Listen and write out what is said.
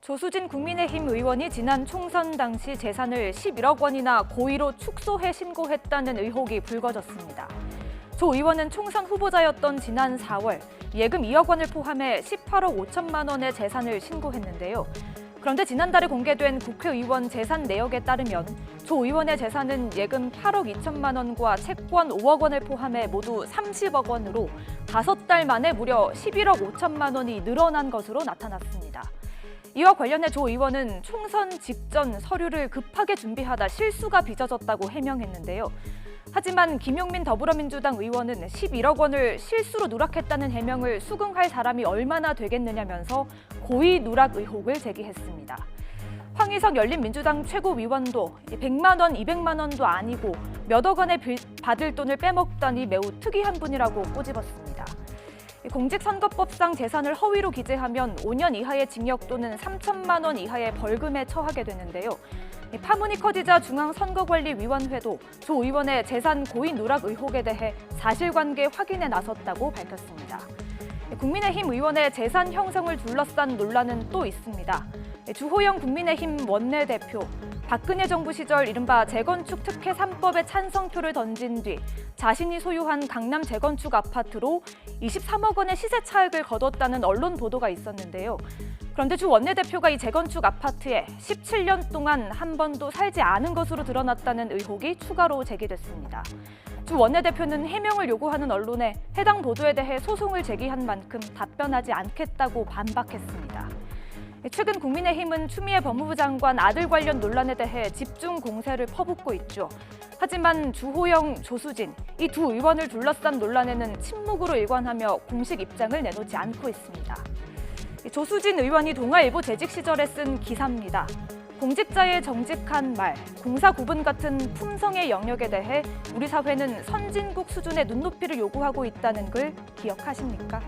조수진 국민의힘 의원이 지난 총선 당시 재산을 11억 원이나 고의로 축소해 신고했다는 의혹이 불거졌습니다. 조 의원은 총선 후보자였던 지난 4월 예금 2억 원을 포함해 18억 5천만 원의 재산을 신고했는데요. 그런데 지난달에 공개된 국회의원 재산 내역에 따르면 조 의원의 재산은 예금 8억 2천만 원과 채권 5억 원을 포함해 모두 30억 원으로 5달 만에 무려 11억 5천만 원이 늘어난 것으로 나타났습니다. 이와 관련해 조 의원은 총선 직전 서류를 급하게 준비하다 실수가 빚어졌다고 해명했는데요. 하지만 김용민 더불어민주당 의원은 11억 원을 실수로 누락했다는 해명을 수긍할 사람이 얼마나 되겠느냐면서 고의 누락 의혹을 제기했습니다. 황희석 열린민주당 최고위원도 100만 원, 200만 원도 아니고 몇 억 원의 받을 돈을 빼먹다니 매우 특이한 분이라고 꼬집었습니다. 공직선거법상 재산을 허위로 기재하면 5년 이하의 징역 또는 3천만 원 이하의 벌금에 처하게 되는데요. 파문이 커지자 중앙선거관리위원회도 조 의원의 재산 고의 누락 의혹에 대해 사실관계 확인에 나섰다고 밝혔습니다. 국민의힘 의원의 재산 형성을 둘러싼 논란은 또 있습니다. 주호영 국민의힘 원내대표, 박근혜 정부 시절 이른바 재건축 특혜 3법에 찬성표를 던진 뒤 자신이 소유한 강남 재건축 아파트로 23억 원의 시세 차익을 거뒀다는 언론 보도가 있었는데요. 그런데 주 원내대표가 이 재건축 아파트에 17년 동안 한 번도 살지 않은 것으로 드러났다는 의혹이 추가로 제기됐습니다. 주 원내대표는 해명을 요구하는 언론에 해당 보도에 대해 소송을 제기한 만큼 답변하지 않겠다고 반박했습니다. 최근 국민의힘은 추미애 법무부 장관 아들 관련 논란에 대해 집중 공세를 퍼붓고 있죠. 하지만 주호영, 조수진 이 두 의원을 둘러싼 논란에는 침묵으로 일관하며 공식 입장을 내놓지 않고 있습니다. 조수진 의원이 동아일보 재직 시절에 쓴 기사입니다. 공직자의 정직한 말, 공사 구분 같은 품성의 영역에 대해 우리 사회는 선진국 수준의 눈높이를 요구하고 있다는 걸 기억하십니까?